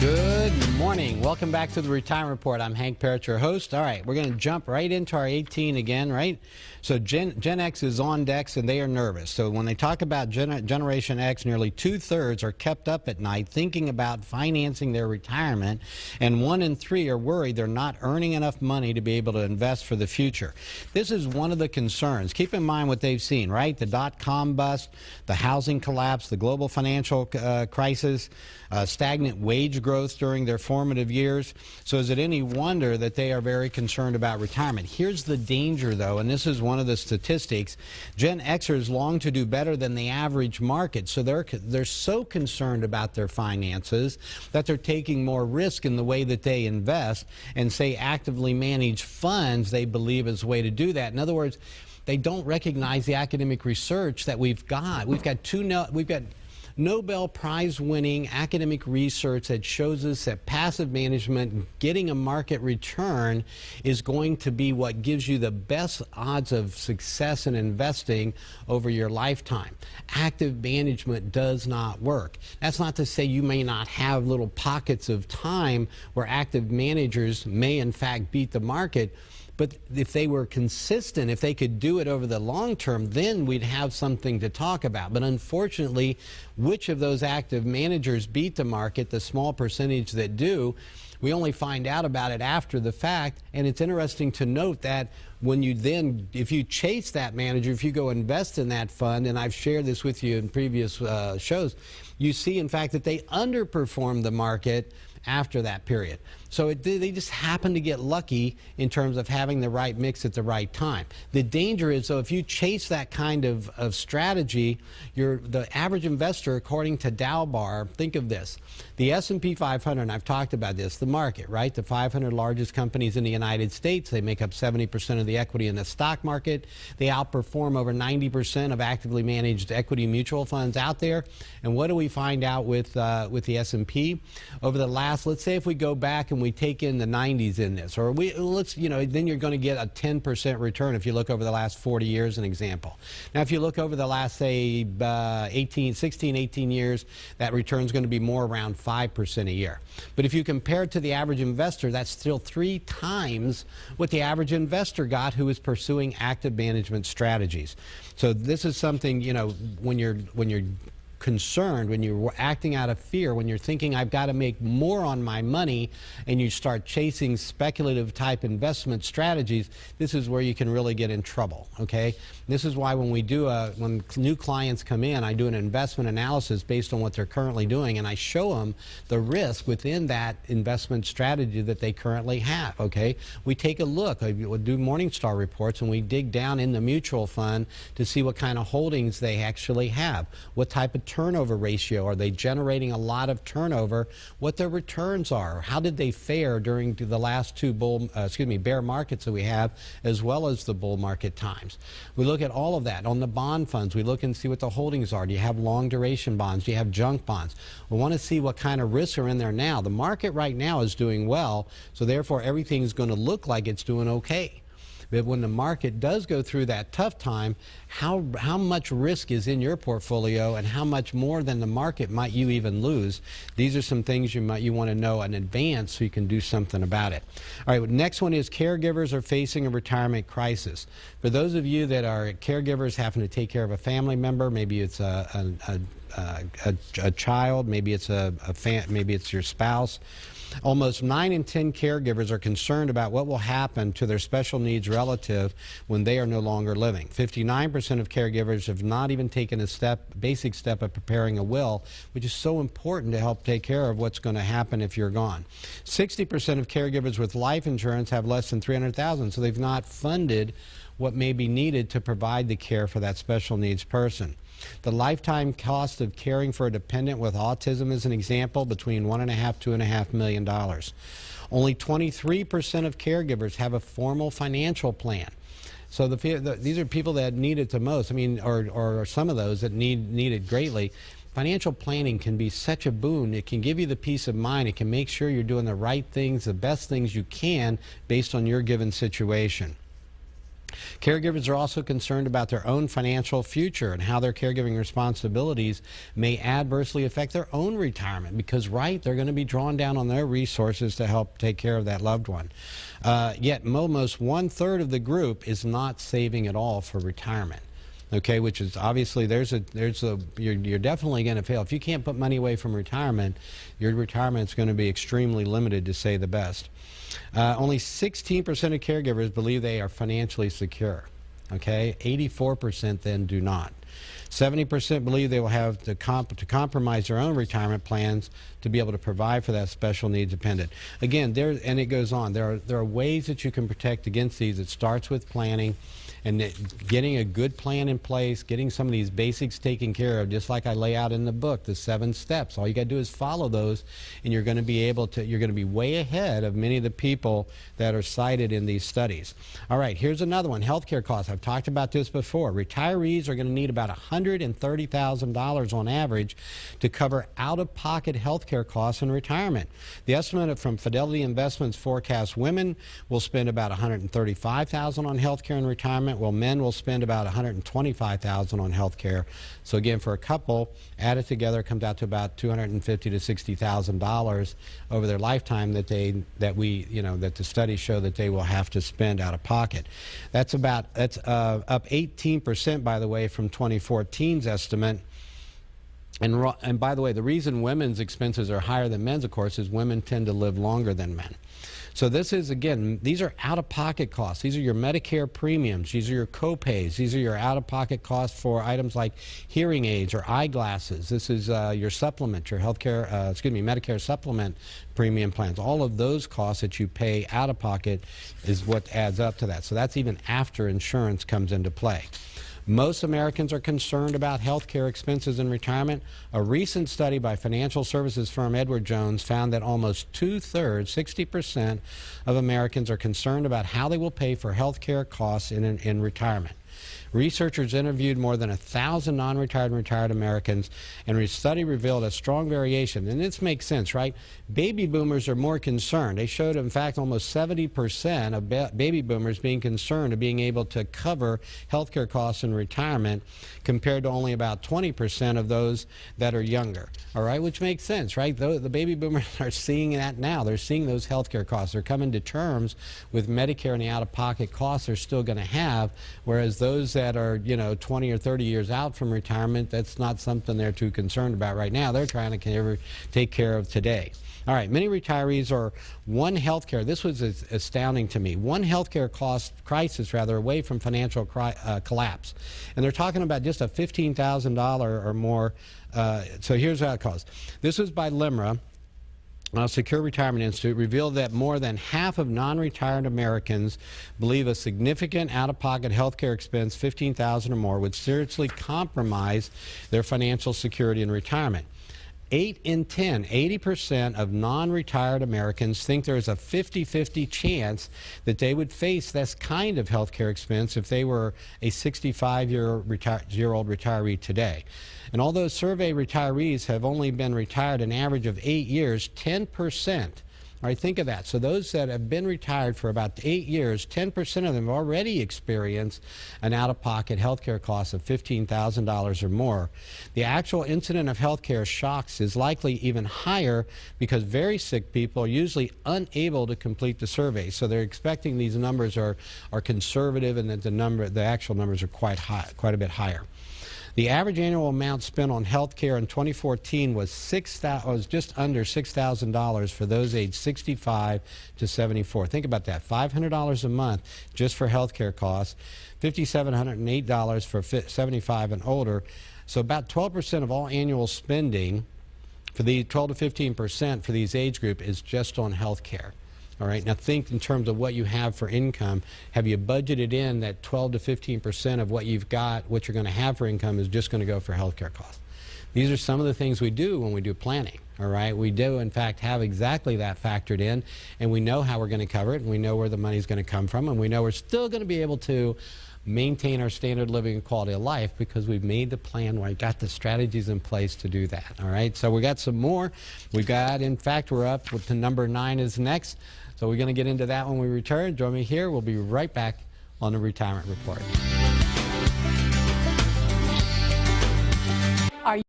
Good morning. Welcome back to the Retirement Report. I'm Hank Parrott, your host. All right, we're going to jump right into our 18 again, right? So Gen X is on decks and they are nervous. So when they talk about Generation X, nearly 2/3 are kept up at night thinking about financing their retirement, and 1 in 3 are worried they're not earning enough money to be able to invest for the future. This is one of the concerns. Keep in mind what they've seen, right? The dot-com bust, the housing collapse, the global financial crisis, stagnant wage growth during their formative years. So is it any wonder that they are very concerned about retirement? Here's the danger, though, and this is one of the statistics. Gen Xers long to do better than the average market. So they're so concerned about their finances that they're taking more risk in the way that they invest, and say actively managed funds they believe is a way to do that. In other words, they don't recognize the academic research that we've got. We've got Nobel Prize-winning academic research that shows us that passive management, getting a market return, is going to be what gives you the best odds of success in investing over your lifetime. Active management does not work. That's not to say you may not have little pockets of time where active managers may in fact beat the market. But if they were consistent, if they could do it over the long term, then we'd have something to talk about. But unfortunately, which of those active managers beat the market, the small percentage that do, we only find out about it after the fact. And it's interesting to note that when you then, if you chase that manager, if you go invest in that fund, and I've shared this with you in previous shows, you see in fact that they underperform the market after that period. So they just happen to get lucky in terms of having the right mix at the right time. The danger is, though, if you chase that kind of strategy, the average investor, according to Dalbar, think of this. The S&P 500, and I've talked about this, the market, right? The 500 largest companies in the United States, they make up 70% of the equity in the stock market. They outperform over 90% of actively managed equity mutual funds out there. And what do we find out with the S&P? Over the last, let's say if we go back and we take in the 90s in this, or then you're going to get a 10% return if you look over the last 40 years, an example. Now, if you look over the last, say, 16, 18 years, that return is going to be more around 5% a year. But if you compare it to the average investor, that's still 3 times what the average investor got who is pursuing active management strategies. So this is something, when you're concerned, when you're acting out of fear, when you're thinking I've got to make more on my money, and you start chasing speculative type investment strategies, this is where you can really get in trouble. Okay, this is why when when new clients come in, I do an investment analysis based on what they're currently doing, and I show them the risk within that investment strategy that they currently have. Okay, we take a look, we do Morningstar reports, and we dig down in the mutual fund to see what kind of holdings they actually have, what type of turnover ratio, are they generating a lot of turnover, what their returns are, how did they fare during the last 2 bear markets that we have, as well as the bull market times. We look at all of that. On the bond funds, we look and see what the holdings are. Do you have long duration bonds? Do you have junk bonds? We want to see what kind of risks are in there now. The market right now is doing well, so therefore everything's going to look like it's doing okay. But when the market does go through that tough time, how much risk is in your portfolio, and how much more than the market might you even lose? These are some things you want to know in advance so you can do something about it. All right, next one is caregivers are facing a retirement crisis. For those of you that are caregivers having to take care of a family member, maybe it's a child, maybe it's maybe it's your spouse. Almost 9 in 10 caregivers are concerned about what will happen to their special needs relative when they are no longer living. 59% of caregivers have not even taken a basic step of preparing a will, which is so important to help take care of what's going to happen if you're gone. 60% of caregivers with life insurance have less than $300,000, so they've not funded what may be needed to provide the care for that special needs person. The lifetime cost of caring for a dependent with autism is an example, between $1.5 to $2.5 million. Only 23% of caregivers have a formal financial plan. So these are people that need it the most. I mean, or some of those that need it greatly. Financial planning can be such a boon. It can give you the peace of mind. It can make sure you're doing the right things, the best things you can based on your given situation. Caregivers are also concerned about their own financial future and how their caregiving responsibilities may adversely affect their own retirement because, right, they're going to be drawn down on their resources to help take care of that loved one. Yet almost 1/3 of the group is not saving at all for retirement. Okay, which is obviously you're definitely going to fail. If you can't put money away from retirement, your retirement's going to be extremely limited, to say the best. Only 16% of caregivers believe they are financially secure. Okay, 84% then do not. 70% believe they will have to compromise their own retirement plans to be able to provide for that special needs dependent. Again, and it goes on. There are ways that you can protect against these. It starts with planning and getting a good plan in place, getting some of these basics taken care of, just like I lay out in the book, the 7 steps. All you got to do is follow those, and you're going to be able to, you're going to be way ahead of many of the people that are cited in these studies. All right, here's another one, healthcare costs. I've talked about this before. Retirees are going to need about $130,000 on average to cover out-of-pocket healthcare costs in retirement. The estimate from Fidelity Investments forecasts women will spend about $135,000 on healthcare in retirement, while men will spend about $125,000 on health care. So again, for a couple, added together, it comes out to about $250,000 to $60,000 over their lifetime that the studies show that they will have to spend out of pocket. That's up 18%, by the way, from 2014's estimate. And by the way, the reason women's expenses are higher than men's, of course, is women tend to live longer than men. So this is, again, these are out-of-pocket costs. These are your Medicare premiums. These are your co-pays. These are your out-of-pocket costs for items like hearing aids or eyeglasses. This is your supplement, your Medicare supplement premium plans. All of those costs that you pay out-of-pocket is what adds up to that. So that's even after insurance comes into play. Most Americans are concerned about health care expenses in retirement. A recent study by financial services firm Edward Jones found that almost 2/3, 60% of Americans are concerned about how they will pay for health care costs in retirement. Researchers interviewed more than 1,000 non-retired and retired Americans, and the study revealed a strong variation. And this makes sense, right? Baby boomers are more concerned. They showed, in fact, almost 70% of baby boomers being concerned of being able to cover health care costs in retirement, compared to only about 20% of those that are younger. All right, which makes sense, right? The baby boomers are seeing that now. They're seeing those health care costs. They're coming to terms with Medicare and the out-of-pocket costs they're still going to have, whereas those that are 20 or 30 years out from retirement, that's not something they're too concerned about right now. They're trying to take care of today. All right, many retirees are one healthcare. This was astounding to me. One healthcare crisis away from financial collapse, and they're talking about just a $15,000 or more. So here's how it goes. This was by LIMRA. Secure Retirement Institute revealed that more than half of non-retired Americans believe a significant out-of-pocket health care expense, $15,000 or more, would seriously compromise their financial security in retirement. 8 in 10, 80% of non-retired Americans think there is a 50-50 chance that they would face this kind of health care expense if they were a 65-year-old retiree today. And although survey retirees have only been retired an average of 8 years, 10%, all right, think of that. So those that have been retired for about 8 years, 10% of them have already experienced an out-of-pocket health care cost of $15,000 or more. The actual incident of health care shocks is likely even higher because very sick people are usually unable to complete the survey. So they're expecting these numbers are conservative and that the actual numbers are quite a bit higher. The average annual amount spent on health care in 2014 was just under $6,000 for those aged 65 to 74. Think about that, $500 a month just for health care costs, $5,708 for 75 and older. So about 12% of all annual spending for the 12 to 15% for these age group is just on health care. All right, now think in terms of what you have for income. Have you budgeted in that 12 to 15% of what you've got, what you're going to have for income is just going to go for health care costs? These are some of the things we do when we do planning. All right, we do in fact have exactly that factored in, and we know how we're going to cover it, and we know where the money's going to come from, and we know we're still going to be able to maintain our standard of living and quality of life because we've made the plan, we've got the strategies in place to do that. All right, so we got some more. We've got, in fact, we're up to number 9 is next. So we're going to get into that when we return. Join me here. We'll be right back on the Retirement Report.